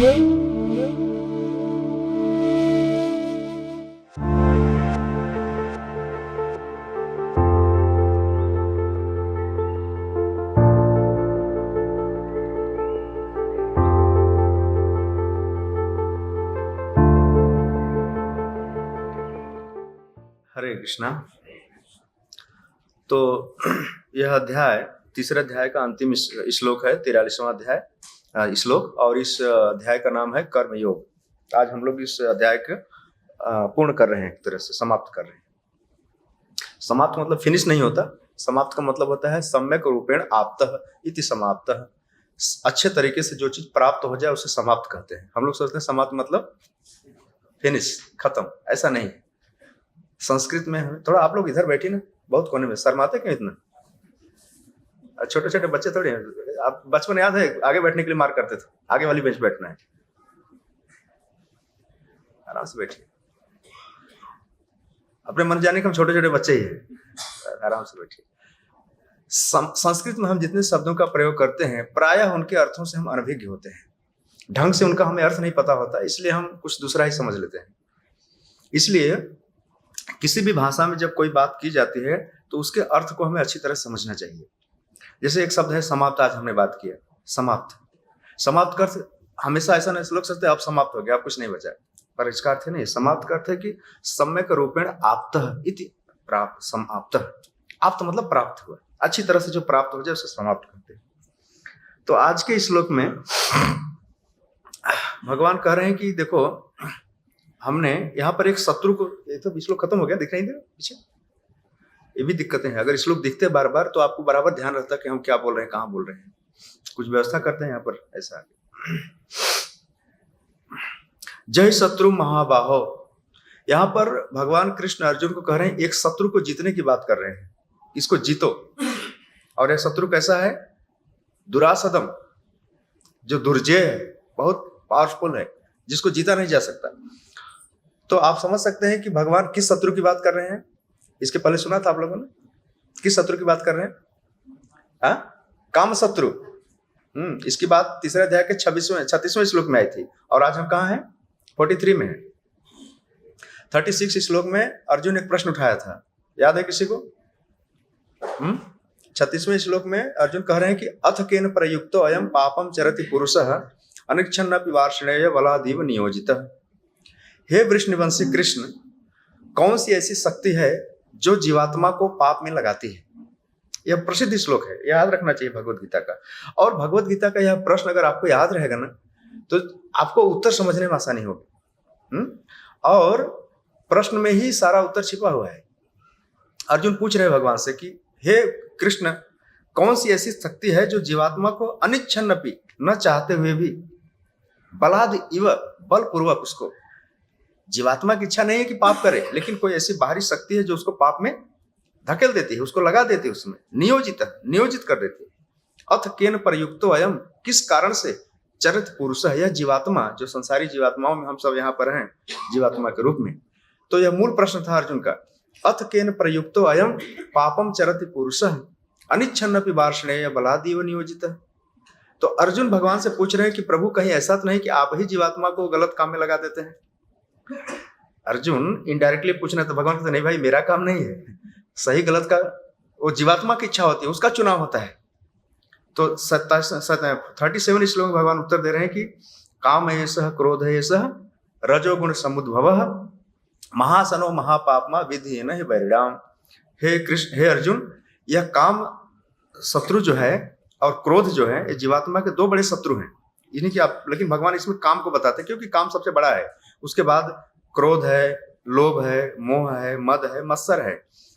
हरे कृष्णा। तो यह अध्याय तीसरे अध्याय का अंतिम श्लोक है, 43वां अध्याय श्लोक, और इस अध्याय का नाम है कर्म योग। आज हम लोग इस अध्याय को पूर्ण कर रहे हैं, एक तरह से समाप्त कर रहे हैं। समाप्त मतलब फिनिश नहीं होता, समाप्त का मतलब होता है सम्यक रूपेण आप्तः इति समाप्तः। अच्छे तरीके से जो चीज प्राप्त हो जाए उसे समाप्त कहते हैं। हम लोग सोचते हैं समाप्त मतलब फिनिश, खत्म, ऐसा नहीं। संस्कृत में हमें थोड़ा, आप लोग इधर बैठिए ना, बहुत कोने में, शर्माते क्यों इतना? छोटे छोटे बच्चे थोड़े हैं। आप बचपन याद है, आगे बैठने के लिए मार करते थे, आगे वाली बेंच बैठना है। आराम से बैठिए, अपने मन जाने के हम छोटे छोटे बच्चे ही हैं, आराम से बैठिए। संस्कृत में हम जितने शब्दों का प्रयोग करते हैं प्रायः उनके अर्थों से हम अनभिज्ञ होते हैं, ढंग से उनका हमें अर्थ नहीं पता होता, इसलिए हम कुछ दूसरा ही समझ लेते हैं। इसलिए किसी भी भाषा में जब कोई बात की जाती है तो उसके अर्थ को हमें अच्छी तरह समझना चाहिए। जैसे एक शब्द है समाप्त, आज हमने बात किया समाप्त। समाप्त का अर्थ हमेशा ऐसा नहीं लोग सोचते आप समाप्त हो गया, आप कुछ नहीं बचा, पर इसका अर्थ नहीं। समाप्त का अर्थ है कि सम्यक रूपेण आप्तः इति प्राप्त, समाप्तः। आप्त मतलब प्राप्त हुआ, अच्छी तरह से जो प्राप्त हो जाए उसे समाप्त करते हैं। तो आज के श्लोक में भगवान कह रहे हैं कि देखो, हमने यहाँ पर एक शत्रु को, ये तो श्लोक खत्म हो गया, दिख नहीं दे पीछे, ये भी दिक्कतें हैं। अगर श्लोक दिखते बार बार तो आपको बराबर ध्यान रहता कि हम क्या बोल रहे हैं, कहाँ बोल रहे हैं। कुछ व्यवस्था करते हैं यहाँ पर ऐसा। जय शत्रु महाबाहो, यहाँ पर भगवान कृष्ण अर्जुन को कह रहे हैं एक शत्रु को जीतने की बात कर रहे हैं, इसको जीतो। और यह शत्रु कैसा है? दुरासदम, जो दुर्जय है, बहुत पावरफुल है, जिसको जीता नहीं जा सकता। तो आप समझ सकते हैं कि भगवान किस शत्रु की बात कर रहे हैं। इसके पहले सुना था आप लोगों ने, किस शत्रु की बात कर रहे हैं? काम शत्रु। इसकी बात तीसरे अध्याय के 36वें श्लोक में आई थी, और आज हम कहाँ हैं? 43 में है। 36 श्लोक में अर्जुन एक प्रश्न उठाया था, याद है किसी को? 36वें श्लोक में अर्जुन कह रहे हैं कि अथ केन प्रयुक्तो अयम पापम चरति पुरुषः अनिच्छन्नपि वार्ष्णेय बलादीव नियोजितः। हे वृष्णिवंशी कृष्ण, कौन सी ऐसी शक्ति है जो जीवात्मा को पाप में लगाती है? यह प्रसिद्ध श्लोक है, याद रखना चाहिए भगवत गीता का। और भगवत गीता का यह प्रश्न अगर आपको याद रहेगा ना, तो आपको उत्तर समझने में आसानी होगी। और प्रश्न में ही सारा उत्तर छिपा हुआ है। अर्जुन पूछ रहे भगवान से कि हे कृष्ण, कौन सी ऐसी शक्ति है जो जीवात्मा को अनिच्छन्नपि, न चाहते हुए भी, बलाद इव, बलपूर्वक उसको, जीवात्मा की इच्छा नहीं है कि पाप करे, लेकिन कोई ऐसी बाहरी शक्ति है जो उसको पाप में धकेल देती है, उसको लगा देती है, उसमें नियोजित कर देती है। अथ केन प्रयुक्तो अयम, किस कारण से चरित पुरुष है, यह जीवात्मा, जो संसारी जीवात्माओं में हम सब यहाँ पर हैं जीवात्मा के रूप में। तो यह मूल प्रश्न था अर्जुन का। अथ केन प्रयुक्तो अयम पापम चरति पुरुषः अनिच्छन्नपि वार्ष्णेय बलादीव नियोजितः। तो अर्जुन भगवान से पूछ रहे हैं कि प्रभु, कहीं ऐसा तो नहीं कि आप ही जीवात्मा को गलत काम में लगा देते हैं? अर्जुन इनडायरेक्टली पूछना, तो भगवान कहते नहीं भाई, मेरा काम नहीं है, सही गलत का वो जीवात्मा की इच्छा होती है, उसका चुनाव होता है। तो 37 श्लोक में भगवान उत्तर दे रहे हैं कि काम एषः क्रोध एषः रजोगुण समुद्भवः महासनो महापापमा विधियेन हि वैरिणाम। हे कृष्ण, हे अर्जुन, यह काम शत्रु जो है और क्रोध जो है, ये जीवात्मा के दो बड़े शत्रु हैं। इन्हीं की आप, लेकिन भगवान इसमें काम को बताते हैं क्योंकि काम सबसे बड़ा है। उसके बाद क्रोध है, लोभ है, मोह है, मद है, मत्सर है।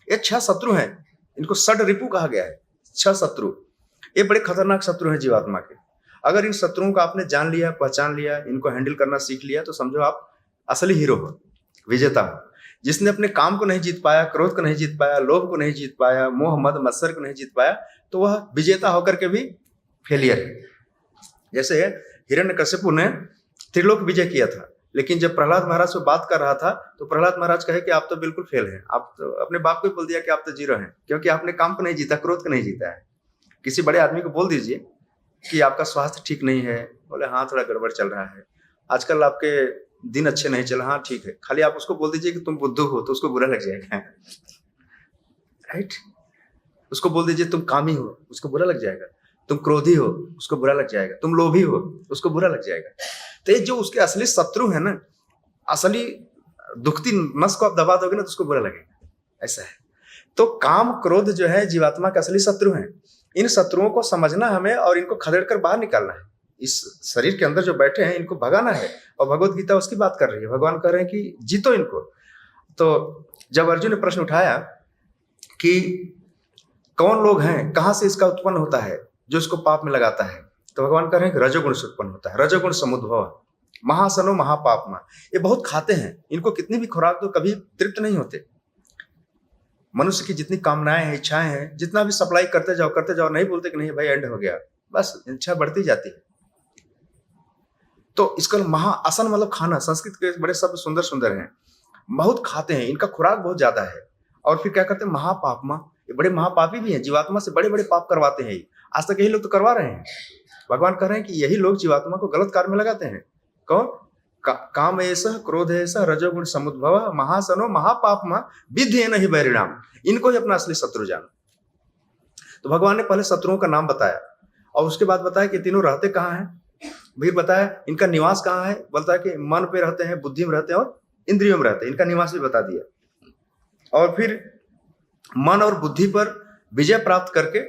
ये 6 शत्रु हैं, इनको षड रिपु कहा गया है। 6 शत्रु, ये बड़े खतरनाक शत्रु हैं जीवात्मा के। अगर इन शत्रुओं को आपने जान लिया, पहचान लिया, इनको हैंडल करना सीख लिया, तो समझो आप असली हीरो हो, विजेता हो। जिसने अपने काम को नहीं जीत पाया, क्रोध को नहीं जीत पाया, लोभ को नहीं जीत पाया, मोह मद मत्सर को नहीं जीत पाया, तो वह विजेता होकर के भी फेलियर है। जैसे हिरण्यकश्यपु ने त्रिलोक विजय किया था, लेकिन जब प्रहलाद महाराज से बात कर रहा था तो प्रहलाद महाराज कहे कि आप तो बिल्कुल फेल हैं। आप तो अपने बाप को बोल दिया कि आप तो जीरो हैं, क्योंकि आपने काम को नहीं जीता, क्रोध को नहीं जीता है। किसी बड़े आदमी को बोल दीजिए कि आपका स्वास्थ्य ठीक नहीं है, बोले हाँ थोड़ा गड़बड़ चल रहा है, आजकल आपके दिन अच्छे नहीं चले, हाँ ठीक है, खाली आप उसको बोल दीजिए कि तुम बुद्धू हो तो उसको बुरा लग जाएगा, राइट। उसको बोल दीजिए तुम कामी हो, उसको बुरा लग जाएगा। तुम क्रोधी हो, उसको बुरा लग जाएगा। तुम लोभी हो, उसको बुरा लग जाएगा। तो ये जो उसके असली शत्रु है ना, असली दुखती नस को आप दबा दोगे ना तो उसको बुरा लगेगा, ऐसा है। तो काम क्रोध जो है जीवात्मा के असली शत्रु हैं। इन शत्रुओं को समझना हमें और इनको खदेड़ कर बाहर निकालना है। इस शरीर के अंदर जो बैठे हैं इनको भगाना है, और भगवत गीता उसकी बात कर रही है। भगवान कह रहे हैं कि जीतो इनको। तो जब अर्जुन ने प्रश्न उठाया कि कौन लोग हैं, कहां से इसका उत्पन्न होता है जो इसको पाप में लगाता है, तो भगवान कह रहे हैं कि रजोगुण से उत्पन्न होता है। रजोगुण समुद्भव महासनो महापापमा। ये बहुत खाते हैं, इनको कितनी भी खुराक दो कभी तृप्त नहीं होते। मनुष्य की जितनी कामनाएं हैं, इच्छाएं हैं, जितना भी सप्लाई करते जाओ, नहीं बोलते कि नहीं भाई एंड हो गया, बस इच्छा बढ़ती जाती है। तो इसका महाअसन मतलब खाना, संस्कृत के बड़े शब्द सुंदर सुंदर हैं। बहुत खाते हैं, इनका खुराक बहुत ज्यादा है। और फिर क्या करते हैं, महापापमा, ये बड़े महापापी भी हैं, जीवात्मा से बड़े बड़े पाप करवाते हैं। आज तक यही लोग तो करवा रहे हैं। भगवान कह रहे हैं कि यही लोग जीवात्मा को गलत कार्य में लगाते हैं। कौन? काम ऐसा, क्रोध ऐसा, रजोगुण समुद्भव, महासनो महापापमा, विधि नहीं बैरिणाम। इनको ही अपना असली शत्रु जानो। तो भगवान ने पहले शत्रुओं का नाम बताया और उसके बाद बताया कि तीनों रहते कहाँ हैं। फिर बताया इनका निवास कहाँ है, बोलता है कि मन पे रहते हैं, बुद्धि में रहते हैं और इंद्रियों में रहते हैं। इनका निवास भी बता दिया। और फिर मन और बुद्धि पर विजय प्राप्त करके,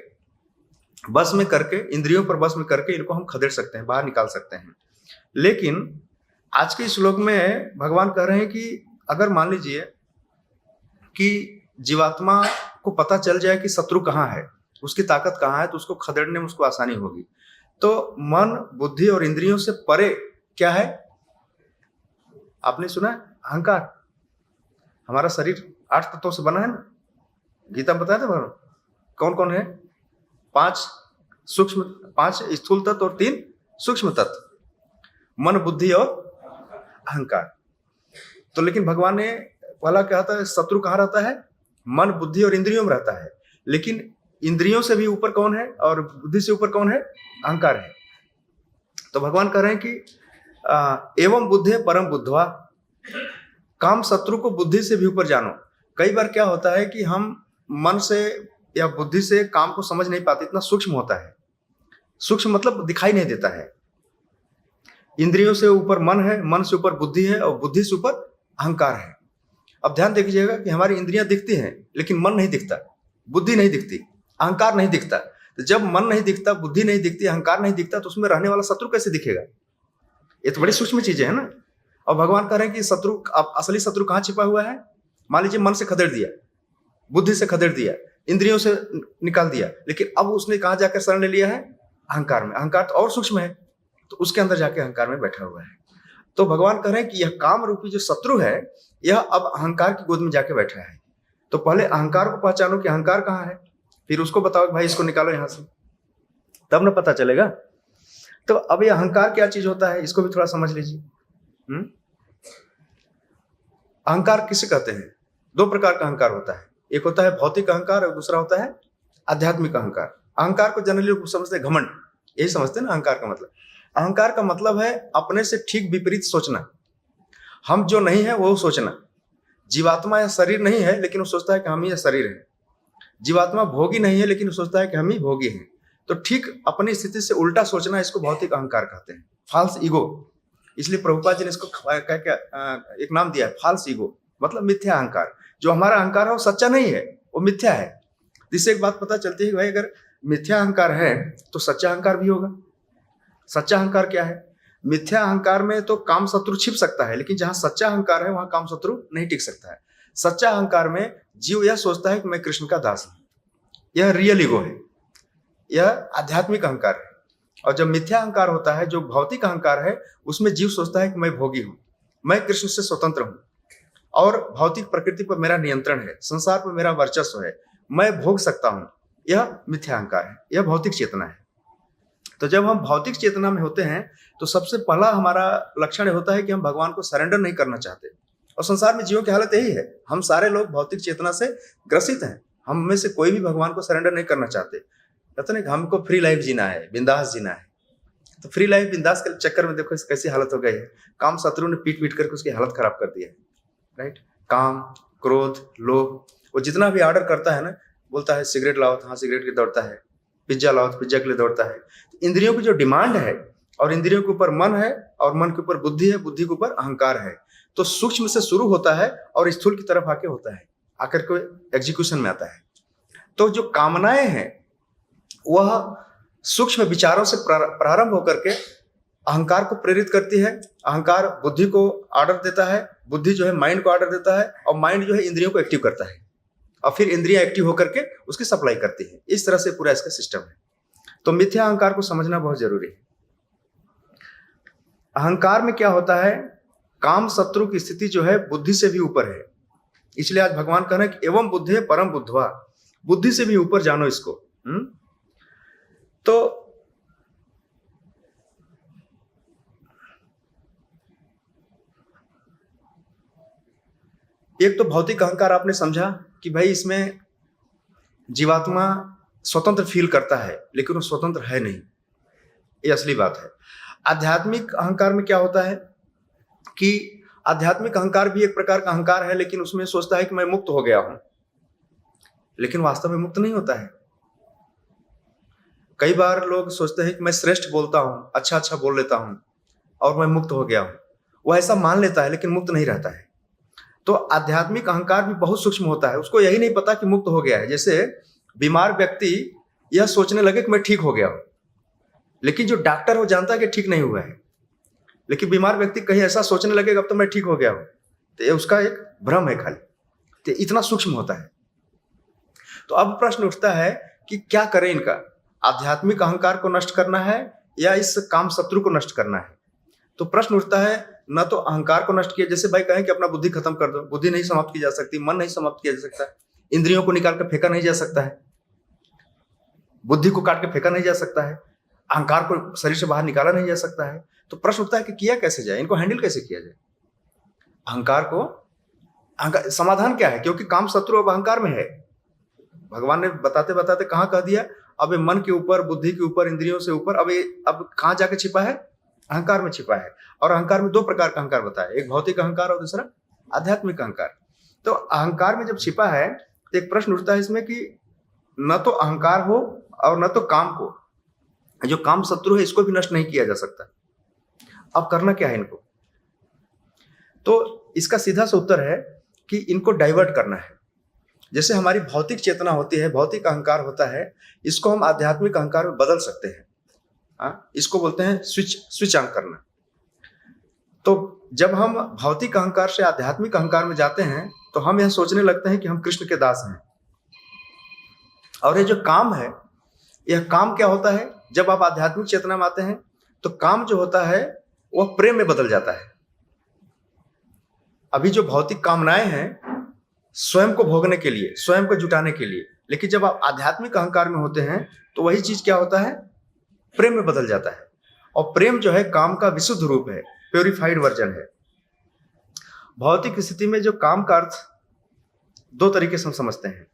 बस में करके, इंद्रियों पर बस में करके इनको हम खदेड़ सकते हैं, बाहर निकाल सकते हैं। लेकिन आज के श्लोक में भगवान कह रहे हैं कि अगर मान लीजिए कि जीवात्मा को पता चल जाए कि शत्रु कहाँ है, उसकी ताकत कहाँ है, तो उसको खदेड़ने में उसको आसानी होगी। तो मन, बुद्धि और इंद्रियों से परे क्या है? आपने सुना है अहंकार। हमारा शरीर 8 तत्वों से बना है ना, गीता में बताया था भगवान। कौन कौन है? 5 स्थूल तत्व और 3 सूक्ष्म तत्व, मन, बुद्धि और अहंकार। तो लेकिन भगवान ने पहला कहा था शत्रु कहाँ रहता है? मन, बुद्धि और इंद्रियों में रहता है। लेकिन इंद्रियों से भी ऊपर कौन है और बुद्धि से ऊपर कौन है? अहंकार है। तो भगवान कह रहे हैं कि एवं बुद्धे परम बुद्धवा, काम शत्रु को बुद्धि से भी ऊपर जानो। कई बार क्या होता है कि हम मन से या बुद्धि से काम को समझ नहीं पाते, इतना सूक्ष्म होता है। सूक्ष्म मतलब दिखाई नहीं देता है। इंद्रियों से ऊपर मन है, मन से ऊपर बुद्धि है और बुद्धि से ऊपर अहंकार है। अब ध्यान देखिएगा कि हमारी इंद्रियां दिखती हैं लेकिन मन नहीं दिखता, बुद्धि नहीं दिखती, अहंकार नहीं दिखता। तो जब मन नहीं दिखता, बुद्धि नहीं दिखती, अहंकार नहीं दिखता, तो उसमें रहने वाला शत्रु कैसे दिखेगा? ये तो बड़ी सूक्ष्म चीजें है ना। और भगवान कह रहे हैं कि शत्रु, असली शत्रु कहाँ छिपा हुआ है? मान लीजिए मन से खदेड़ दिया, बुद्धि से खदेड़ दिया, इंद्रियों से निकाल दिया, लेकिन अब उसने कहाँ जाकर शरण ले लिया है? अहंकार में। अहंकार तो और सूक्ष्म है, तो उसके अंदर जाके अहंकार में बैठा हुआ है। तो भगवान कह रहे हैं कि यह काम रूपी जो शत्रु है, यह अब अहंकार की गोद में जाके बैठा है। तो पहले अहंकार को पहचानो कि अहंकार कहाँ है, फिर उसको बताओ कि भाई इसको निकालो यहां से, तब ना पता चलेगा। तो अब ये अहंकार क्या चीज होता है, इसको भी थोड़ा समझ लीजिए। अहंकार किसे कहते हैं? 2 प्रकार का अहंकार होता है। एक होता है भौतिक अहंकार और दूसरा होता है आध्यात्मिक अहंकार। अहंकार को जनरली लोग समझते हैं घमंड, यही समझते हैं ना अहंकार का मतलब। अहंकार का मतलब है अपने से ठीक विपरीत सोचना, हम जो नहीं है वो सोचना। जीवात्मा या शरीर नहीं है लेकिन वो सोचता है कि हम ही यह शरीर है। जीवात्मा भोगी नहीं है लेकिन वो सोचता है कि हम ही भोगी हैं। तो ठीक अपनी स्थिति से उल्टा सोचना, इसको भौतिक अहंकार कहते हैं, फाल्स ईगो। इसलिए प्रभुपाद जी ने इसको एक नाम दिया है, फाल्स ईगो, मतलब मिथ्या अहंकार। जो हमारा अहंकार है वो सच्चा नहीं है, वो मिथ्या है। जिससे एक बात पता चलती है कि भाई अगर मिथ्या अहंकार है तो सच्चा अहंकार भी होगा। सच्चा अहंकार क्या है? मिथ्या अहंकार में तो काम शत्रु छिप सकता है, लेकिन जहां सच्चा अहंकार है वहां काम शत्रु नहीं टिक सकता है। सच्चा अहंकार में जीव यह सोचता है कि मैं कृष्ण का दास हूं, यह रियल ईगो है, यह आध्यात्मिक अहंकार है। और जब मिथ्या अहंकार होता है, जो भौतिक अहंकार है, उसमें जीव सोचता है कि मैं भोगी हूं, मैं कृष्ण से स्वतंत्र हूं और भौतिक प्रकृति पर मेरा नियंत्रण है, संसार पर मेरा वर्चस्व है, मैं भोग सकता हूं। यह मिथ्या अहंकार है, यह भौतिक चेतना है। तो जब हम भौतिक चेतना में होते हैं तो सबसे पहला हमारा लक्षण होता है कि हम भगवान को सरेंडर नहीं करना चाहते। और संसार में जीवों की हालत यही है, हम सारे लोग भौतिक चेतना से ग्रसित हैं। हम में से कोई भी भगवान को सरेंडर नहीं करना चाहते, कहते नहीं हमको फ्री लाइफ जीना है, बिंदास जीना है। तो फ्री लाइफ बिंदास के चक्कर में देखो कैसी हालत हो गई है। काम शत्रु ने पीट पीट करके उसकी हालत खराब कर दी है, राइट। काम, क्रोध, लोभ, वो जितना भी ऑर्डर करता है ना, बोलता है सिगरेट लाओ तो हाँ सिगरेट के लिए दौड़ता है, पिज्जा लाओ तो पिज्जा के लिए दौड़ता है। इंद्रियों की जो डिमांड है, और इंद्रियों के ऊपर मन है, और मन के ऊपर बुद्धि है, बुद्धि के ऊपर अहंकार है। तो सूक्ष्म से शुरू होता है और स्थूल की तरफ आके होता है, आकर के एग्जीक्यूशन में आता है। तो जो कामनाएं हैं वह सूक्ष्म विचारों से प्रारंभ होकर के अहंकार को प्रेरित करती है। अहंकार बुद्धि को ऑर्डर देता है, बुद्धि जो है माइंड को ऑर्डर देता है, और माइंड जो है इंद्रियों को एक्टिव करता है, और फिर इंद्रियां एक्टिव होकर के उसकी सप्लाई करती है। इस तरह से पूरा इसका सिस्टम है। तो मिथ्या अहंकार को समझना बहुत जरूरी है। अहंकार में क्या होता है, काम शत्रु की स्थिति जो है बुद्धि से भी ऊपर है। इसलिए आज भगवान कह रहे हैं कि एवं बुद्धि परम बुद्धवा, बुद्धि से भी ऊपर जानो इसको। तो एक तो भौतिक अहंकार आपने समझा कि भाई इसमें जीवात्मा स्वतंत्र फील करता है, लेकिन वो स्वतंत्र है नहीं, ये असली बात है। आध्यात्मिक अहंकार में क्या होता है कि आध्यात्मिक अहंकार भी एक प्रकार का अहंकार है, लेकिन उसमें सोचता है कि मैं मुक्त हो गया हूं, लेकिन वास्तव में मुक्त नहीं होता है। कई बार लोग सोचते हैं कि मैं श्रेष्ठ बोलता हूं, अच्छा अच्छा बोल लेता हूं और मैं मुक्त हो गया हूं। वो ऐसा मान लेता है लेकिन मुक्त नहीं रहता है। तो आध्यात्मिक अहंकार भी बहुत सूक्ष्म होता है, उसको यही नहीं पता कि मुक्त हो गया है। जैसे बीमार व्यक्ति यह सोचने लगे कि मैं ठीक हो गया हूं, लेकिन जो डॉक्टर वो जानता है कि ठीक नहीं हुआ है, लेकिन बीमार व्यक्ति कहीं ऐसा सोचने लगेगा अब तो मैं ठीक हो गया हूं, तो ये उसका एक भ्रम है खाली। तो इतना सूक्ष्म होता है। तो अब प्रश्न उठता है कि क्या करें इनका, आध्यात्मिक अहंकार को नष्ट करना है या इस काम शत्रु को नष्ट करना है। तो प्रश्न उठता है न तो अहंकार को नष्ट किया, जैसे भाई कहें कि अपना बुद्धि खत्म कर दो, बुद्धि नहीं समाप्त की जा सकती, मन नहीं समाप्त किया जा सकता, इंद्रियों को निकाल कर फेंका नहीं जा सकता है, बुद्धि को काट के फेंका नहीं जा सकता है, अहंकार को शरीर से बाहर निकाला नहीं जा सकता है। तो प्रश्न उठता है कि किया कैसे जाए, इनको हैंडल कैसे किया जाए। अहंकार को समाधान क्या है, क्योंकि काम शत्रु अब अहंकार में है। भगवान ने बताते बताते कहाँ कह दिया, अब ये मन के ऊपर, बुद्धि के ऊपर, इंद्रियों से ऊपर, अब कहाँ जाके छिपा है, अहंकार में छिपा है। और अहंकार में दो प्रकार का अहंकार बताया, एक भौतिक अहंकार और दूसरा आध्यात्मिक अहंकार। तो अहंकार में जब छिपा है तो एक प्रश्न उठता है इसमें कि न तो अहंकार हो और न तो काम को, जो काम शत्रु है इसको भी नष्ट नहीं किया जा सकता। अब करना क्या है इनको, तो इसका सीधा सा उत्तर है कि इनको डाइवर्ट करना है। जैसे हमारी भौतिक चेतना होती है, भौतिक अहंकार होता है, इसको हम आध्यात्मिक अहंकार में बदल सकते हैं। इसको बोलते हैं स्विच ऑन करना। तो जब हम भौतिक अहंकार से आध्यात्मिक अहंकार में जाते हैं तो हम यह सोचने लगते हैं कि हम कृष्ण के दास हैं। और ये जो काम है, यह काम क्या होता है, जब आप आध्यात्मिक चेतना में आते हैं तो काम जो होता है वह प्रेम में बदल जाता है। अभी जो भौतिक कामनाएं हैं स्वयं को भोगने के लिए, स्वयं को जुटाने के लिए, लेकिन जब आप आध्यात्मिक अहंकार में होते हैं तो वही चीज क्या होता है, प्रेम में बदल जाता है। और प्रेम जो है काम का विशुद्ध रूप है, प्योरीफाइड वर्जन है। भौतिक स्थिति में जो काम का अर्थ दो तरीके से हम समझते हैं।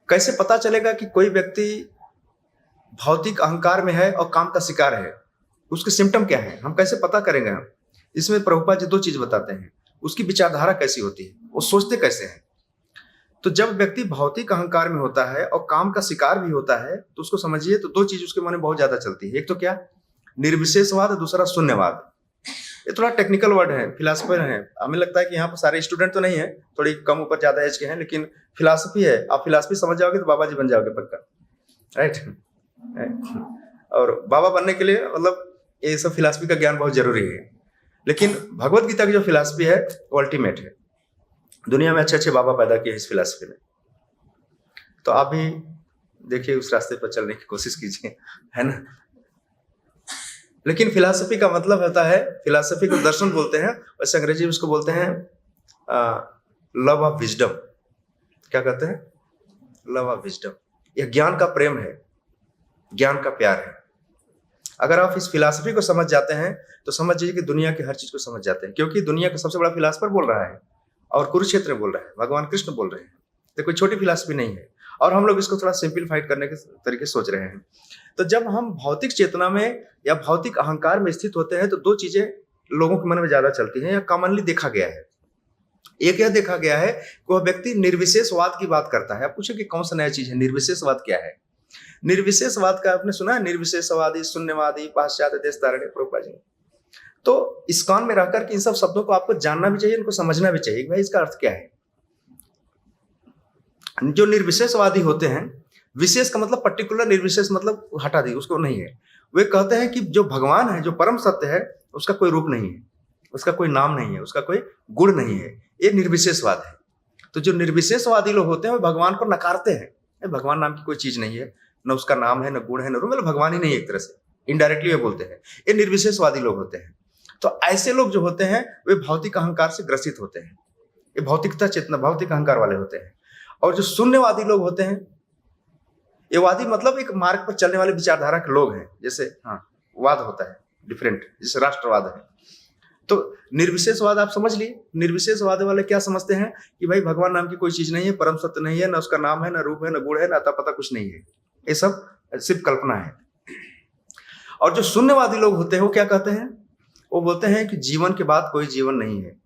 कैसे पता चलेगा कि कोई व्यक्ति भौतिक अहंकार में है और काम का शिकार है, उसके सिम्टम क्या है, हम कैसे पता करेंगे। हम इसमें प्रभुपाद जी दो चीज बताते हैं, उसकी विचारधारा कैसी होती है, वो सोचते कैसे हैं। तो जब व्यक्ति भौतिक अहंकार में होता है और काम का शिकार भी होता है तो उसको समझिए तो दो चीज उसके मन में बहुत ज्यादा चलती है। एक तो क्या, निर्विशेषवाद, दूसरा शून्यवाद। ये थोड़ा टेक्निकल वर्ड है, फिलासफर है। हमें लगता है कि यहाँ पर सारे स्टूडेंट तो नहीं है, थोड़ी कम ऊपर ज्यादा एज के हैं, लेकिन फिलासफी है। आप फिलासफी समझ जाओगे तो बाबा जी बन जाओगे पक्का, राइट। और बाबा बनने के लिए मतलब ये सब फिलासफी का ज्ञान बहुत जरूरी है। लेकिन भगवत गीता की जो फिलासफी है वो अल्टीमेट है। दुनिया में अच्छे अच्छे बाबा पैदा किए इस फिलासफी ने, तो आप भी देखिए उस रास्ते पर चलने की कोशिश कीजिए, है ना। लेकिन फिलासफी का मतलब होता है, फिलासफी को दर्शन बोलते हैं, वैसे अंग्रेजी में उसको बोलते हैं लव ऑफ विजडम। क्या कहते हैं, लव ऑफ विजडम। यह ज्ञान का प्रेम है, ज्ञान का प्यार है। अगर आप इस फिलासफी को समझ जाते हैं तो समझ जाइए कि दुनिया की हर चीज को समझ जाते हैं, क्योंकि दुनिया का सबसे बड़ा फिलासफर बोल रहा है और कुरुक्षेत्र में बोल रहा है, भगवान कृष्ण बोल रहे हैं। तो कोई छोटी फिलासफी नहीं है, और हम लोग इसको थोड़ा सिंप्लीफाइड करने के तरीके सोच रहे हैं। तो जब हम भौतिक चेतना में या भौतिक अहंकार में स्थित होते हैं तो दो चीजें लोगों के मन में ज्यादा चलती हैं या कॉमनली देखा गया है। एक यह देखा गया है कि वह व्यक्ति निर्विशेषवाद की बात करता है। आप पूछे कि कौन सा नया चीज है, निर्विशेषवाद क्या है? निर्विशेषवाद का आपने सुना है? निर्विशेषवादी, शून्यवादी, पाश्चात्य देश धारणीय, प्रभुपाद जी। तो इस्कॉन में रहकर के इन सब शब्दों को आपको जानना भी चाहिए, इनको समझना भी चाहिए भाई इसका अर्थ क्या है। जो निर्विशेषवादी होते हैं, विशेष का मतलब पर्टिकुलर, निर्विशेष मतलब हटा दी, उसको नहीं है। वे कहते हैं कि जो भगवान है, जो परम सत्य है, उसका कोई रूप नहीं है, उसका कोई नाम नहीं है, उसका कोई गुण नहीं है। ये निर्विशेषवाद है। तो जो निर्विशेषवादी लोग होते हैं वो भगवान को नकारते हैं, भगवान नाम की कोई चीज नहीं है, न उसका नाम है, न गुण है, न रूप, मतलब भगवान ही नहीं है। एक तरह से इनडायरेक्टली ये बोलते हैं, ये निर्विशेषवादी लोग होते हैं। तो ऐसे लोग जो होते हैं वे भौतिक अहंकार से ग्रसित होते हैं, ये भौतिकता चेतना, भौतिक अहंकार वाले होते हैं। और जो शून्यवादी लोग होते हैं, ये वादी मतलब एक मार्ग पर चलने वाले विचारधारा के लोग हैं। जैसे वाद होता है डिफरेंट, जैसे राष्ट्रवाद है। तो निर्विशेषवाद आप समझ लिए, निर्विशेषवाद वाले क्या समझते हैं कि भाई भगवान नाम की कोई चीज नहीं है, परम सत्य नहीं है, ना उसका नाम है, ना रूप है, ना गुण है, ना अता पता कुछ नहीं है, ये सब सिर्फ कल्पना है। और जो शून्यवादी लोग होते हैं वो क्या कहते हैं? वो बोलते हैं कि जीवन के बाद कोई जीवन नहीं है,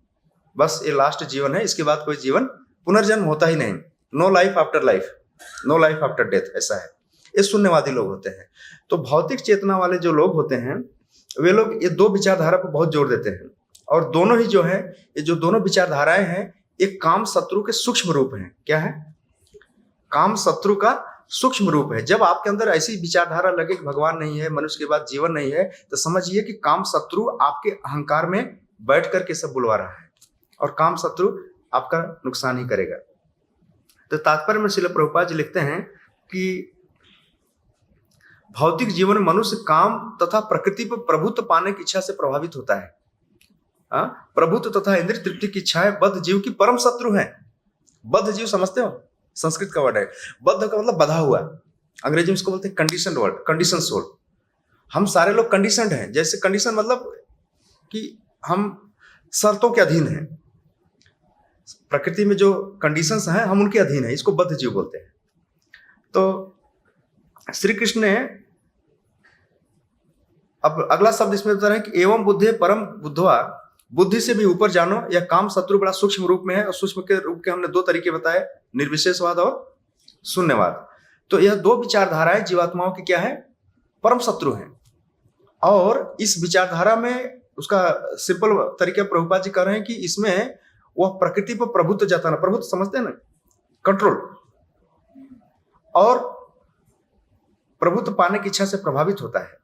बस ये लास्ट जीवन है, इसके बाद कोई जीवन, पुनर्जन्म होता ही नहीं, no life after life, no life after death, ऐसा है। ये शून्यवादी लोग होते हैं। तो भौतिक चेतना वाले जो लोग होते हैं वे लोग ये दो विचारधारा पर बहुत जोर देते हैं। और दोनों ही जो है, ये जो दोनों विचारधाराएं हैं, एक काम शत्रु के सूक्ष्म रूप हैं। क्या है? काम शत्रु का सूक्ष्म रूप है। जब आपके अंदर ऐसी विचारधारा लगे कि भगवान नहीं है, मनुष्य के बाद जीवन नहीं है, तो समझिए कि काम शत्रु आपके अहंकार में बैठ करके सब बुलवा रहा है, और काम शत्रु आपका नुकसान ही करेगा। तो तात्पर्य में श्रील प्रभुपाद जी लिखते हैं कि भौतिक जीवन में मनुष्य काम तथा प्रकृति पर प्रभुत्व पाने की इच्छा से प्रभावित होता है। प्रभुत्व तथा इंद्रिय तृप्ति की इच्छाएं बद्ध जीव की परम शत्रु हैं। बद्ध जीव समझते हो? संस्कृत का वर्ड है। बद्ध का मतलब बधा हुआ, अंग्रेजी में इसको बोलते हैं कंडीशन वर्ड, कंडीशन सोल। हम सारे लोग कंडीशनड हैं। जैसे कंडीशन मतलब कि हम शर्तों के अधीन हैं, प्रकृति में जो कंडीशंस हैं हम उनके अधीन हैं, इसको बद्ध जीव बोलते हैं। तो श्री कृष्ण ने अब अगला शब्द इसमें बता रहे हैं कि एवं बुद्धे परम बुद्धवा, बुद्धि से भी ऊपर जानो। यह काम शत्रु बड़ा सूक्ष्म रूप में है, और सूक्ष्म के रूप के हमने दो तरीके बताए, निर्विशेषवाद और शून्यवाद। तो यह दो विचारधाराएं जीवात्माओं की क्या है? परम शत्रु हैं। और इस विचारधारा में उसका सिंपल तरीका प्रभुपाद जी कह रहे हैं कि इसमें वह प्रकृति पर प्रभुत्व जताना, प्रभुत्व समझते हैं ना, कंट्रोल, और प्रभुत्व पाने की इच्छा से प्रभावित होता है,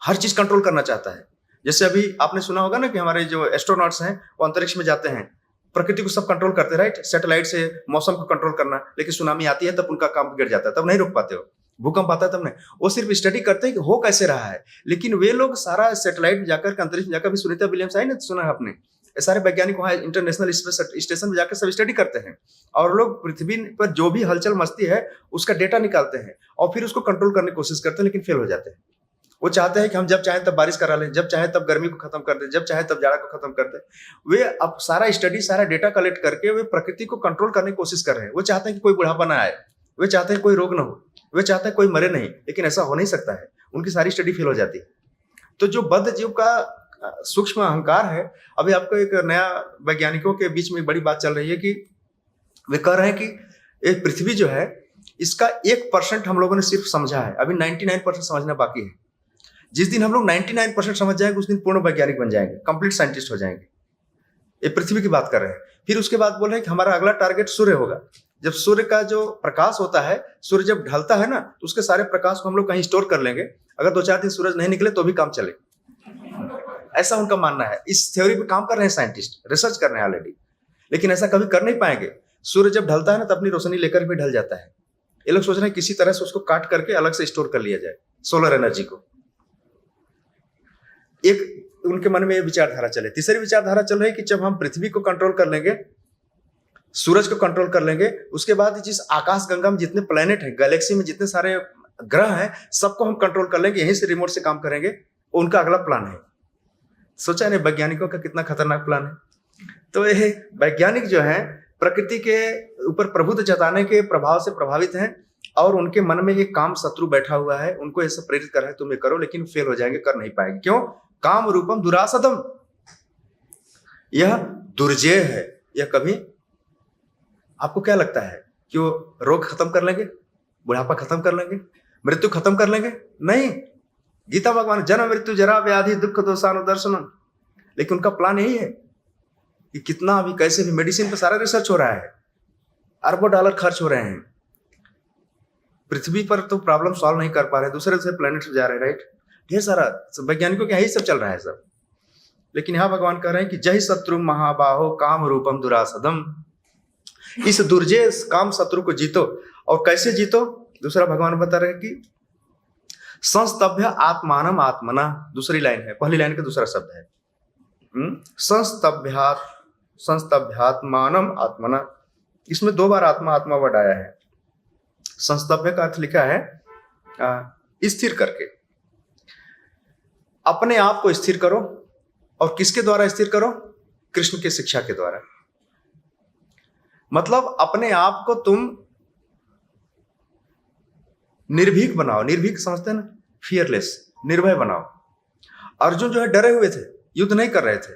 हर चीज कंट्रोल करना चाहता है। जैसे अभी आपने सुना होगा ना कि हमारे जो एस्ट्रोनॉट्स हैं वो अंतरिक्ष में जाते हैं, प्रकृति को सब कंट्रोल करते हैं, राइट? सैटेलाइट से मौसम को कंट्रोल करना, लेकिन सुनामी आती है तब उनका काम गिर जाता है, तब नहीं रोक पाते हो। भूकंप आता है तब नहीं, वो सिर्फ स्टडी करते हैं कि हो कैसे रहा है। लेकिन वे लोग सारा सैटेलाइट में जाकर, अंतरिक्ष में जाकर, भी सुनीता विलियम्स आई ना, सुना है आपने? सारे वैज्ञानिक वहाँ इंटरनेशनल स्टेशन में जाकर सब स्टडी करते हैं, और लोग पृथ्वी पर जो भी हलचल मस्ती है उसका डेटा निकालते हैं और फिर उसको कंट्रोल करने की कोशिश करते हैं, लेकिन फेल हो जाते हैं। वो चाहते हैं कि हम जब चाहे तब बारिश करा लें, जब चाहे तब गर्मी को खत्म कर दें, जब चाहे तब जाड़ा को खत्म कर दें। वे अब सारा स्टडी, सारा डेटा कलेक्ट करके वे प्रकृति को कंट्रोल करने की कोशिश कर रहे हैं। वो चाहते हैं कि कोई बुढ़ापा ना आए, वे चाहते हैं कोई रोग ना हो, वे चाहते हैं कोई मरे नहीं, लेकिन ऐसा हो नहीं सकता है, उनकी सारी स्टडी फेल हो जाती है। तो जो बद्ध जीव का सूक्ष्म अहंकार है, अभी आपको एक नया वैज्ञानिकों के बीच में बड़ी बात चल रही है कि वे कह रहे हैं कि एक पृथ्वी जो है इसका 1% हम लोगों ने सिर्फ समझा है, अभी 99% समझना बाकी है। जिस दिन हम लोग 99% समझ जाएंगे उस दिन पूर्ण वैज्ञानिक बन जाएंगे, कंप्लीट साइंटिस्ट हो जाएंगे। ये पृथ्वी की बात कर रहे हैं। फिर उसके बाद बोल रहे हैं कि हमारा अगला टारगेट सूर्य होगा। जब सूर्य का जो प्रकाश होता है, सूर्य जब ढलता है ना, तो उसके सारे प्रकाश को हम लोग कहीं स्टोर कर लेंगे, अगर 2-4 दिन सूरज नहीं निकले तो भी काम चले, ऐसा उनका मानना है। इस थ्योरी पे काम कर रहे हैं साइंटिस्ट, रिसर्च कर रहे हैं ऑलरेडी, लेकिन ऐसा कभी कर नहीं पाएंगे। सूर्य जब ढलता है ना तो अपनी रोशनी लेकर भी ढल जाता है। ये लोग सोच रहे हैं किसी तरह से उसको काट करके अलग से स्टोर कर लिया जाए, सोलर एनर्जी को। एक उनके मन में ये विचारधारा चले। तीसरी विचारधारा चल रही है कि जब हम पृथ्वी को कंट्रोल कर लेंगे, सूरज को कंट्रोल कर लेंगे, उसके बाद जिस आकाश गंगा में जितने प्लेनेट हैं, गैलेक्सी में जितने सारे ग्रह हैं, सबको हम कंट्रोल कर लेंगे, यहीं से रिमोट से काम करेंगे। उनका अगला प्लान है। सोचा नहीं वैज्ञानिकों का कितना खतरनाक प्लान है। तो ये वैज्ञानिक जो है प्रकृति के ऊपर प्रभुत्व जताने के प्रभाव से प्रभावित हैं, और उनके मन में एक काम शत्रु बैठा हुआ है, उनको ऐसा प्रेरित कर रहा है तुम ये करो, लेकिन फेल हो जाएंगे, कर नहीं पाएंगे। क्यों? काम रूपम दुरासदम, यह दुर्जय है। यह कभी, आपको क्या लगता है कि वो रोग खत्म कर लेंगे, बुढ़ापा खत्म कर लेंगे, मृत्यु खत्म कर लेंगे? नहीं। गीता भगवान जन्म मृत्यु जरा व्याधि दुख दोषानुदर्शनम, लेकिन उनका प्लान यही है कि कितना अभी कैसे भी मेडिसिन पे सारा रिसर्च हो रहा है, अरबों डॉलर खर्च हो रहे हैं। पृथ्वी पर तो प्रॉब्लम सॉल्व नहीं कर पा रहे, दूसरे दूसरे प्लेनेट पे जा रहे हैं, राइट? ढेर सारा वैज्ञानिकों के यही सब चल रहा है सब। लेकिन यहाँ भगवान कह रहे हैं कि जय शत्रु महाबाहो काम रूपम दुरासदम, इस दुर्जय काम शत्रु को जीतो। और कैसे जीतो? दूसरा भगवान बता रहे हैं कि संस्तभ्य आत्मानम आत्मना, दूसरी लाइन है, पहली लाइन का दूसरा शब्द है संस्तभ्यात्मानम आत्मना। इसमें 2 बार आत्मा आत्मा वर्ड आया है। संस्तभ्य का अर्थ लिखा है स्थिर करके, अपने आप को स्थिर करो। और किसके द्वारा स्थिर करो? कृष्ण की शिक्षा के द्वारा। मतलब अपने आप को तुम निर्भीक बनाओ। निर्भीक समझते हैं ना, फियरलेस, निर्भय बनाओ। अर्जुन जो है डरे हुए थे, युद्ध नहीं कर रहे थे,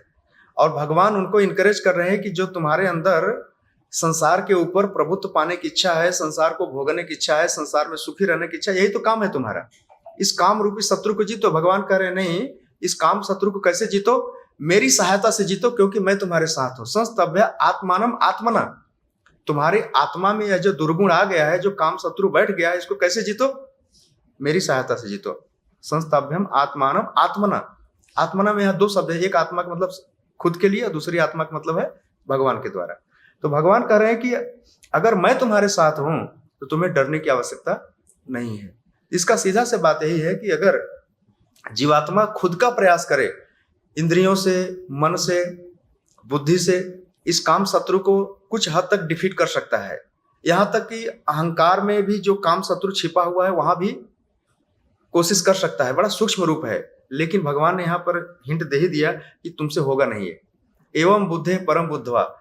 और भगवान उनको इनकरेज कर रहे हैं कि जो तुम्हारे अंदर संसार के ऊपर प्रभुत्व पाने की इच्छा है, संसार को भोगने की इच्छा है, संसार में सुखी रहने की इच्छा, यही तो काम है तुम्हारा। इस काम रूपी शत्रु को जीतो। भगवान कह रहे नहीं, इस काम शत्रु को कैसे जीतो? मेरी सहायता से जीतो, क्योंकि मैं तुम्हारे साथ हूं। संस्तभ्य आत्मानम आत्मना, तुम्हारी आत्मा में यह जो दुर्गुण आ गया है, जो काम शत्रु बैठ गया है, इसको कैसे जीतो? मेरी सहायता से जीतो। संस्तभ्यम आत्मानम आत्मना। आत्मना में यह 2 शब्द है, एक आत्मा का मतलब खुद के लिए और दूसरी आत्मा का मतलब है भगवान के द्वारा। तो भगवान कह रहे हैं कि अगर मैं तुम्हारे साथ हूं तो तुम्हें डरने की आवश्यकता नहीं है। इसका सीधा से बात यही है कि अगर जीवात्मा खुद का प्रयास करे, इंद्रियों से, मन से, बुद्धि से, इस काम शत्रु को कुछ हद तक डिफीट कर सकता है। यहां तक कि अहंकार में भी जो काम शत्रु छिपा हुआ है, वहां भी कोशिश कर सकता है। बड़ा सूक्ष्म रूप है, लेकिन भगवान ने यहाँ पर हिंट दे ही दिया कि तुमसे होगा नहीं है। एवं बुद्धे परम बुद्धवा,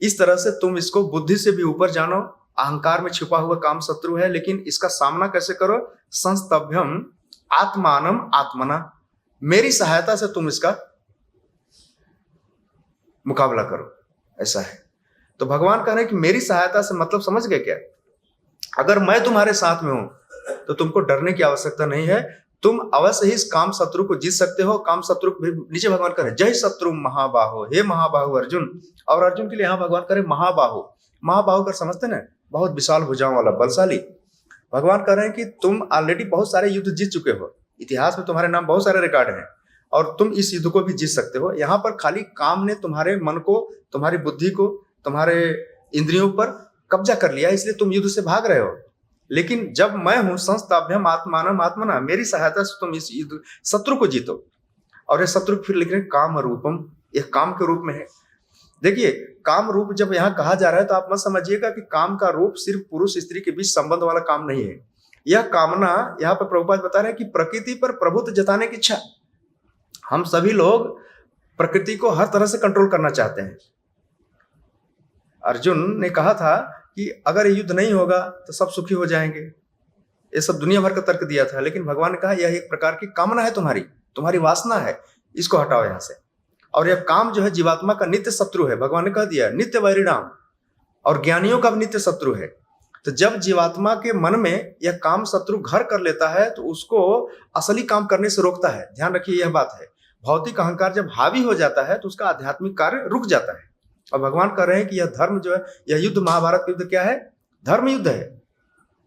इस तरह से तुम इसको बुद्धि से भी ऊपर जानो। अहंकार में छिपा हुआ काम शत्रु है, लेकिन इसका सामना कैसे करो? संस्तभ्यम आत्मानम आत्मना, मेरी सहायता से तुम इसका मुकाबला करो। ऐसा है। तो भगवान कह रहे हैं कि मेरी सहायता से मतलब समझ गए क्या? अगर मैं तुम्हारे साथ में हूं तो तुमको डरने की आवश्यकता नहीं है। तुम अवश्य ही इस काम शत्रु को जीत सकते हो। काम शत्रु, नीचे भगवान कह रहे जय शत्रु महाबाहो, हे महाबाहु अर्जुन। और अर्जुन के लिए यहाँ भगवान कह रहे महाबाहु। महाबाहु कर समझते ना, बहुत विशाल भुजाओं वाला, बलशाली। भगवान कह रहे हैं कि तुम ऑलरेडी बहुत सारे युद्ध जीत चुके हो, इतिहास में तुम्हारे नाम बहुत सारे रिकॉर्ड हैं, और तुम इस युद्ध को भी जीत सकते हो। यहाँ पर खाली काम ने तुम्हारे मन को, तुम्हारी बुद्धि को, तुम्हारे इंद्रियों पर कब्जा कर लिया, इसलिए तुम युद्ध से भाग रहे हो। लेकिन जब मैं हूं संस्थाभ्यम आत्मानम आत्मना, मेरी सहायता से तुम इस युद्ध शत्रु को जीतो। और ये शत्रु फिर लिख रहे हैं काम रूपम, यह काम के रूप में है। देखिए, काम रूप जब यहाँ कहा जा रहा है तो आप मत समझिएगा कि काम का रूप सिर्फ पुरुष स्त्री के बीच संबंध वाला काम नहीं है। यह कामना, यहाँ पर प्रभुपाद बता रहे हैं कि प्रकृति पर प्रभुत्व जताने की इच्छा। हम सभी लोग प्रकृति को हर तरह से कंट्रोल करना चाहते हैं। अर्जुन ने कहा था कि अगर युद्ध नहीं होगा तो सब सुखी हो जाएंगे, ये सब दुनिया भर का तर्क दिया था। लेकिन भगवान ने कहा यह एक प्रकार की कामना है, तुम्हारी वासना है, इसको हटाओ यहाँ से। और यह काम जो है जीवात्मा का नित्य शत्रु है। भगवान ने कह दिया नित्य वैरिणाम, और ज्ञानियों का भी नित्य शत्रु है। तो जब जीवात्मा के मन में यह काम शत्रु घर कर लेता है तो उसको असली काम करने से रोकता है। ध्यान रखिए, यह बात है। भौतिक अहंकार जब हावी हो जाता है तो उसका आध्यात्मिक कार्य रुक जाता है। और भगवान कह रहे हैं कि यह धर्म जो है, यह युद्ध, महाभारत का युद्ध क्या है? धर्म युद्ध है।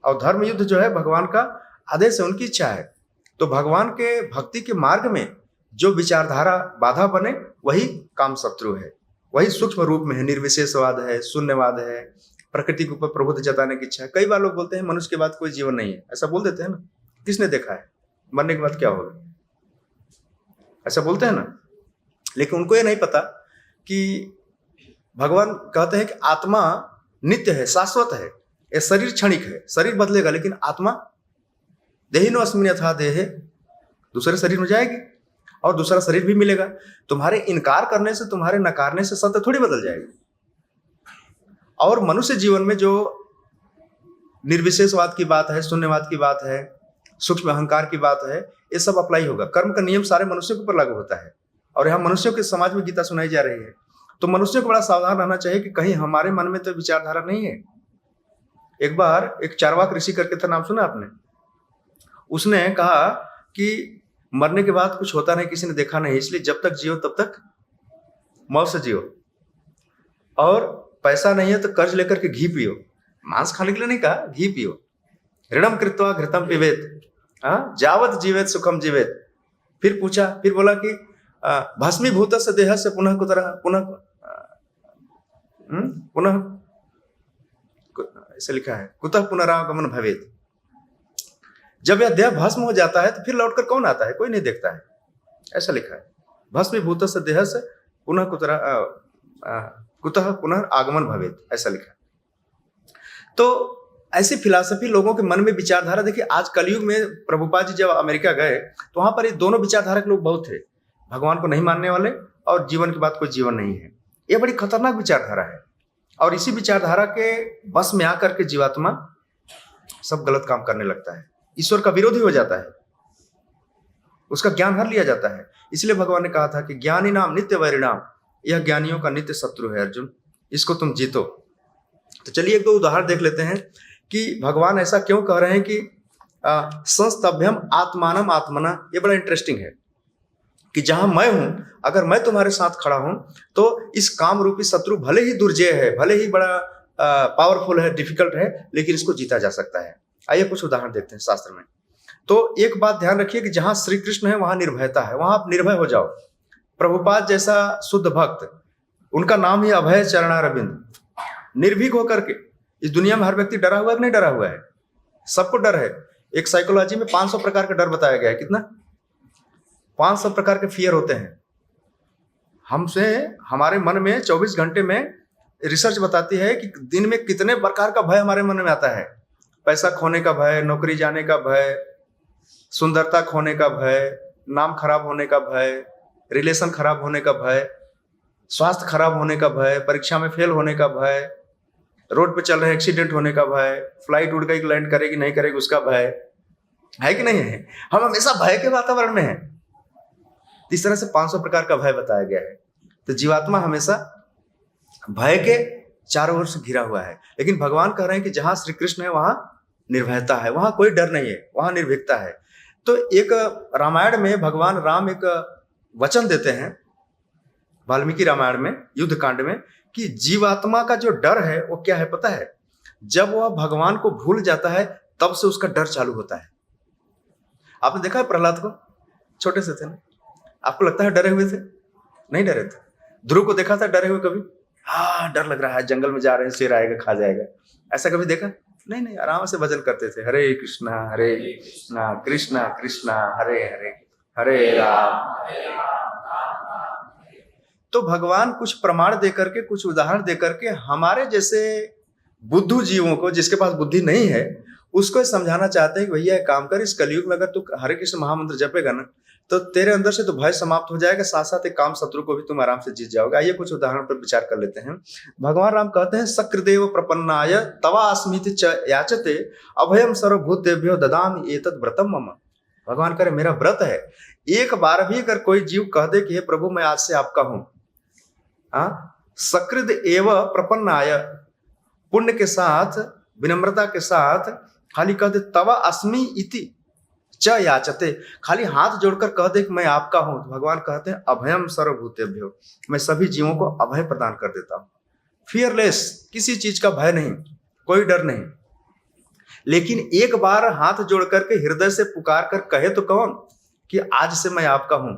और धर्म युद्ध जो है भगवान का आदेश है, उनकी इच्छा है। तो भगवान के भक्ति के मार्ग में जो विचारधारा बाधा बने, वही काम शत्रु है। वही सूक्ष्म रूप में है, निर्विशेषवाद है, शून्यवाद है, प्रकृति के ऊपर प्रभुत्व जताने की इच्छा है। कई बार लोग बोलते हैं मनुष्य के बाद कोई जीवन नहीं है, ऐसा बोल देते हैं ना। किसने देखा है मरने के बाद क्या होगा? ऐसा बोलते हैं ना। लेकिन उनको ये नहीं पता कि भगवान कहते हैं कि आत्मा नित्य है, शाश्वत है। यह शरीर क्षणिक है, शरीर बदलेगा, लेकिन आत्मा देहिनो अस्मिन् यथा देहे, दूसरे शरीर में जाएगी और दूसरा शरीर भी मिलेगा। तुम्हारे इनकार करने से, तुम्हारे नकारने से सत्य थोड़ी बदल जाएगी। और मनुष्य जीवन में जो निर्विशेषवाद की बात है, शून्यवाद की बात है, सूक्ष्म अहंकार की बात है, ये सब अप्लाई होगा। कर्म का नियम सारे मनुष्यों के ऊपर लागू होता है और यहाँ मनुष्यों के समाज में गीता सुनाई जा रही है। तो मनुष्यों को बड़ा सावधान रहना चाहिए कि कहीं हमारे मन में तो विचारधारा नहीं है। एक बार एक चारवाक ऋषि करके था, नाम सुना आपने? उसने कहा कि मरने के बाद कुछ होता नहीं, किसी ने देखा नहीं, इसलिए जब तक जियो तब तक मौज से जियो, और पैसा नहीं है तो कर्ज लेकर के घी पियो। मांस खाने के लिए नहीं कहा, घी पियो। ऋणम कृत्वा घृतम पिबेत, जावत जीवेत सुखम जीवेत। फिर पूछा, फिर बोला कि भस्मीभूत से देह से पुनः कुतरः पुनः ऐसे लिखा है, कुतः पुनरागमन भवेत। जब यह देह भस्म हो जाता है तो फिर लौटकर कौन आता है? कोई नहीं देखता है, ऐसा लिखा है। भस्मीभूत से देह से पुनः कुतः पुनरागमन भवेत, ऐसा लिखा है। तो ऐसी फिलॉसफी लोगों के मन में विचारधारा, देखिए आज कलयुग में प्रभुपाद जी जब अमेरिका गए तो वहां पर ये दोनों विचारधारा के लोग बहुत थे, भगवान को नहीं मानने वाले और जीवन के बाद कोई जीवन नहीं है। ये बड़ी खतरनाक विचारधारा है और इसी विचारधारा के बस में आकर के जीवात्मा सब गलत काम करने लगता है, ईश्वर का विरोधी हो जाता है, उसका ज्ञान हर लिया जाता है। इसलिए भगवान ने कहा था कि ज्ञानी नाम नित्य वैरिणाम, यह ज्ञानियों का नित्य शत्रु है अर्जुन, इसको तुम जीतो। तो चलिए एक दो उदाहरण देख लेते हैं कि भगवान ऐसा क्यों कह रहे हैं कि संस्तभ्यम आत्मानम आत्मना। ये बड़ा इंटरेस्टिंग है कि जहां मैं हूं, अगर मैं तुम्हारे साथ खड़ा हूं तो इस काम रूपी शत्रु भले ही दुर्जय है, भले ही बड़ा पावरफुल है, डिफिकल्ट है, लेकिन इसको जीता जा सकता है। आइए कुछ उदाहरण देखते हैं शास्त्र में। तो एक बात ध्यान रखिए कि जहां श्री कृष्ण है वहां निर्भयता है, वहां आप निर्भय हो जाओ। प्रभुपाद जैसा शुद्ध भक्त, उनका नाम ही अभय चरणारविंद। निर्भीक होकर के, इस दुनिया में हर व्यक्ति डरा हुआ है कि नहीं डरा हुआ है? सबको डर है। एक साइकोलॉजी में 500 प्रकार का डर बताया गया है। कितना? 500 प्रकार के फियर होते हैं हमसे। हमारे मन में 24 घंटे में रिसर्च बताती है कि दिन में कितने प्रकार का भय हमारे मन में आता है। पैसा खोने का भय, नौकरी जाने का भय, सुंदरता खोने का भय, नाम खराब होने का भय, रिलेशन खराब होने का भय, स्वास्थ्य खराब होने का भय, परीक्षा में फेल होने का भय, रोड पे चल रहे एक्सीडेंट होने का भय, फ्लाइट उड़ गई लैंड करेगी नहीं करेगी उसका भय है कि नहीं है? हम हमेशा भय के वातावरण में हैं। इस तरह से 500 प्रकार का भय बताया गया है। तो जीवात्मा हमेशा भय के चारों ओर से घिरा हुआ है। लेकिन भगवान कह रहे हैं कि जहां श्री कृष्ण है वहां निर्भयता है, वहां कोई डर नहीं है, वहां निर्भीकता है। तो एक रामायण में भगवान राम एक वचन देते हैं, वाल्मीकि रामायण में युद्ध कांड में, कि जीवात्मा का जो डर है वो क्या है पता है? जब वह भगवान को भूल जाता है तब से उसका डर चालू होता है। आपने देखा है प्रहलाद को? छोटे से थे ना, आपको लगता है डरे हुए थे? नहीं डरे थे। ध्रुव को देखा था डरे हुए कभी? हाँ डर लग रहा है, जंगल में जा रहे हैं, शेर आएगा खा जाएगा, ऐसा कभी देखा? नहीं नहीं, आराम से भजन करते थे, हरे कृष्णा कृष्णा कृष्णा हरे हरे, हरे राम। तो भगवान कुछ प्रमाण दे करके, कुछ उदाहरण दे करके हमारे जैसे बुद्धू जीवों को, जिसके पास बुद्धि नहीं है, उसको समझाना चाहते हैं कि भैया एक काम कर, इस कलयुग में अगर तू हरे कृष्ण महामंत्र जपेगा ना तो तेरे अंदर से तो भय समाप्त हो जाएगा, साथ साथ एक काम शत्रु को भी तुम आराम से जीत जाओगे। आइए कुछ उदाहरण पर विचार कर लेते हैं। भगवान राम कहते हैं, सक्रदेव प्रपन्नाय तवा अस्मिति च याचते अभयम सर्वभूतेभ्यो ददामि एतद् व्रतम मम। भगवान करे मेरा व्रत है, एक बार भी अगर कोई जीव कह दे कि हे प्रभु मैं आज से आपका हूं, सकृद एव प्रपन्नाय, पुण्य के साथ, विनम्रता के साथ खाली कह दे तवा अस्मि इति च याचते, खाली हाथ जोड़कर कह दे कि मैं आपका हूं, तो भगवान कहते हैं अभयम सर्वभूतेभ्यो, मैं सभी जीवों को अभय प्रदान कर देता हूं। फियरलेस, किसी चीज का भय नहीं, कोई डर नहीं। लेकिन एक बार हाथ जोड़ करके हृदय से पुकार कर कहे तो कौन कि आज से मैं आपका हूं।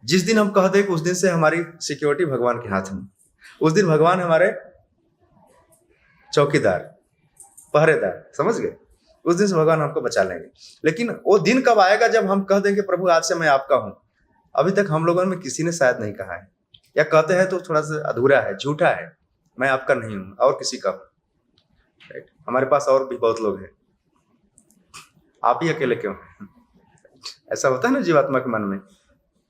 जिस दिन हम कह दे कि उस दिन से हमारी सिक्योरिटी भगवान के हाथ में, उस दिन भगवान हमारे चौकीदार, पहरेदार, समझ गए? उस दिन से भगवान हमको बचा लेंगे। लेकिन वो दिन कब आएगा जब हम कह देंगे प्रभु आज से मैं आपका हूं? अभी तक हम लोगों में किसी ने शायद नहीं कहा है, या कहते हैं तो थोड़ा सा अधूरा है, झूठा है, मैं आपका नहीं हूं और किसी का हूं। राइट? हमारे पास और भी बहुत लोग हैं, आप ही अकेले क्यों? ऐसा होता है ना जीवात्मा के मन में।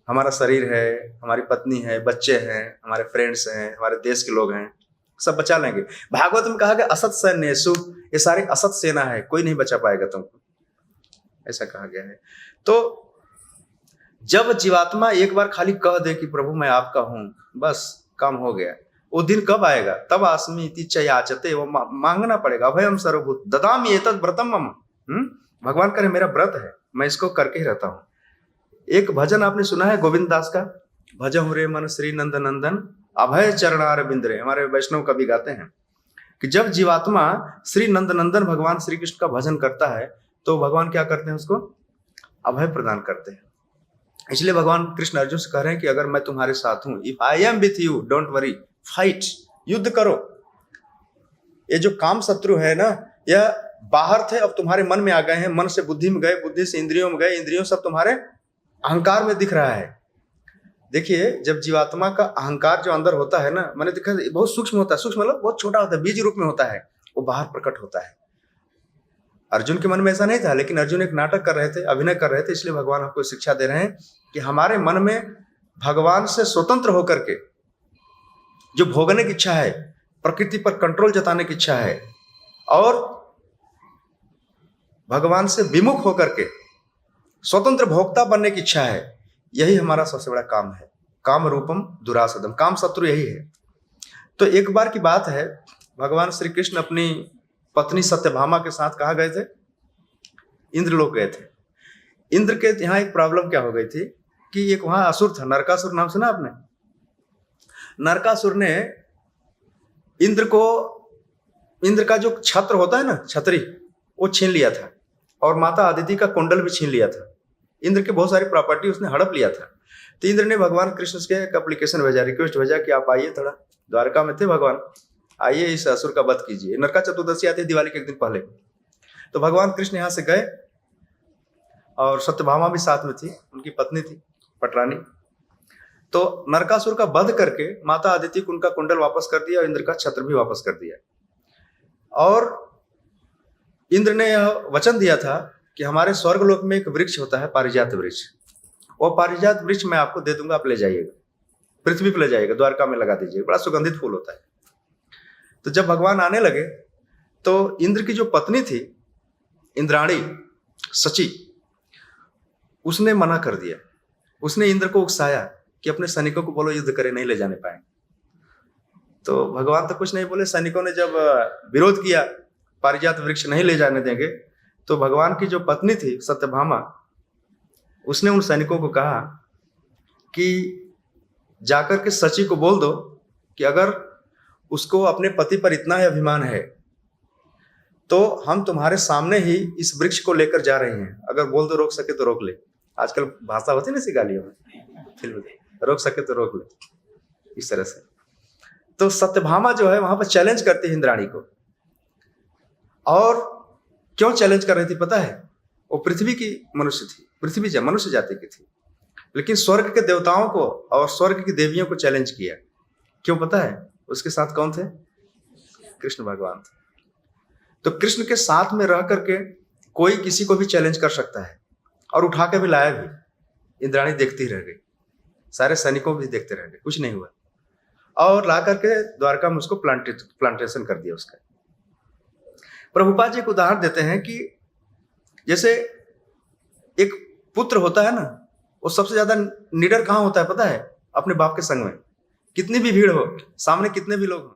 हमारा शरीर है, हमारी पत्नी है, बच्चे हैं, हमारे फ्रेंड्स हैं, हमारे देश के लोग हैं, सब बचा लेंगे। भागवत में कहा गया असत सैन्येषु, ये सारी असत सेना है, कोई नहीं बचा पाएगा तुमको, ऐसा कहा गया है। तो जब जीवात्मा एक बार खाली कह दे कि प्रभु मैं आपका हूं, बस काम हो गया। वो दिन कब आएगा? तब आसमी इति च याचते, वो मांगना पड़ेगा। अभयम सर्वभूत ददामि एतद् व्रतम मम। भगवान करे मेरा व्रत है, मैं इसको करके ही रहता हूं। एक भजन आपने सुना है गोविंद दास का, भजहु रे मन श्री नंद नंदन अभय चरणार बिंद्रे। हमारे वैष्णव कवि गाते हैं कि जब जीवात्मा श्री नंद नंदन भगवान श्री कृष्ण का भजन करता है तो भगवान क्या करते हैं? उसको अभय प्रदान करते हैं। इसलिए भगवान कृष्ण अर्जुन से कह रहे हैं कि अगर मैं तुम्हारे साथ हूं, if I am with you don't worry, fight, युद्ध करो। ये जो काम शत्रु है ना, यह बाहर थे, अब तुम्हारे मन में आ गए हैं, मन से बुद्धि में गए, बुद्धि से इंद्रियों में गए, इंद्रियों सब तुम्हारे अहंकार में दिख रहा है। देखिए, जब जीवात्मा का अहंकार जो अंदर होता है ना, मैंने देखा बहुत सूक्ष्म होता है, सूक्ष्म मतलब बहुत छोटा होता है, बीज रूप में होता है, वो बाहर प्रकट होता है। अर्जुन के मन में ऐसा नहीं था, लेकिन अर्जुन एक नाटक कर रहे थे, अभिनय कर रहे थे, इसलिए भगवान हमको शिक्षा दे रहे हैं कि हमारे मन में भगवान से स्वतंत्र होकर के जो भोगने की इच्छा है, प्रकृति पर कंट्रोल जताने की इच्छा है, और भगवान से विमुख होकर के स्वतंत्र भोक्ता बनने की इच्छा है, यही हमारा सबसे बड़ा काम है। काम रूपम दुरासदम, काम शत्रु यही है। तो एक बार की बात है, भगवान श्री कृष्ण अपनी पत्नी सत्यभामा के साथ कहाँ गए थे? इंद्रलोक गए थे। इंद्र के यहाँ एक प्रॉब्लम क्या हो गई थी कि एक वहां असुर था, नरकासुर, नाम सुना आपने? नरकासुर ने इंद्र का जो छत्र होता है ना, छतरी, वो छीन लिया था, और माता अदिति का कुंडल भी छीन लिया था। इंद्र के बहुत सारी प्रॉपर्टी उसने हड़प लिया था। तो इंद्र ने भगवान कृष्ण के एक एप्लीकेशन भेजा, रिक्वेस्ट भेजा कि आप आइए, थोड़ा द्वारका में थे भगवान, आइए इस असुर का वध कीजिए। नरका चतुर्दशी आती है दिवाली के एक दिन पहले। तो भगवान कृष्ण यहाँ से गए, और सत्यभामा भी साथ में थी, उनकी पत्नी थी पटरानी। तो नरकासुर का वध करके माता अदिति को उनका कुंडल वापस कर दिया, और इंद्र का छत्र भी वापस कर दिया। और इंद्र ने यह वचन दिया था कि हमारे स्वर्गलोक में एक वृक्ष होता है, पारिजात वृक्ष, वो पारिजात वृक्ष मैं आपको दे दूंगा, आप ले जाइएगा, पृथ्वी पर ले जाइएगा, द्वारका में लगा दीजिए, बड़ा सुगंधित फूल होता है। तो जब भगवान आने लगे तो इंद्र की जो पत्नी थी, इंद्राणी, सची, उसने मना कर दिया। उसने इंद्र को उकसाया कि अपने सैनिकों को बोलो युद्ध करे, नहीं ले जाने पाएंगे। तो भगवान तो कुछ नहीं बोले। सैनिकों ने जब विरोध किया, पारिजात वृक्ष नहीं ले जाने देंगे, तो भगवान की जो पत्नी थी सत्यभामा, उसने उन सैनिकों को कहा कि जाकर के सची को बोल दो कि अगर उसको अपने पति पर इतना ही अभिमान है तो हम तुम्हारे सामने ही इस वृक्ष को लेकर जा रहे हैं, अगर बोल दो रोक सके तो रोक ले। आजकल भाषा होती है ना सिगालियों में, फिल्म में, रोक सके तो रोक ले, इस तरह से। तो सत्यभामा जो है वहां पर चैलेंज करती है इंद्राणी को। और क्यों चैलेंज कर रही थी पता है? वो पृथ्वी की मनुष्य थी, पृथ्वी मनुष्य जाति की थी, लेकिन स्वर्ग के देवताओं को और स्वर्ग की देवियों को चैलेंज किया। क्यों पता है? उसके साथ कौन थे? कृष्ण भगवान थे। तो कृष्ण के साथ में रह करके कोई किसी को भी चैलेंज कर सकता है, और उठा के भी लाया भी। इंद्राणी देखती रह गई, सारे सैनिकों भी देखते रह गए, कुछ नहीं हुआ, और ला करके द्वारका में उसको प्लांटेशन कर दिया उसका। प्रभुपाद जी एक उदाहरण देते हैं कि जैसे एक पुत्र होता है ना, वो सबसे ज्यादा निडर कहाँ होता है पता है? अपने बाप के संग में। कितनी भी भीड़ हो, सामने कितने भी लोग हो,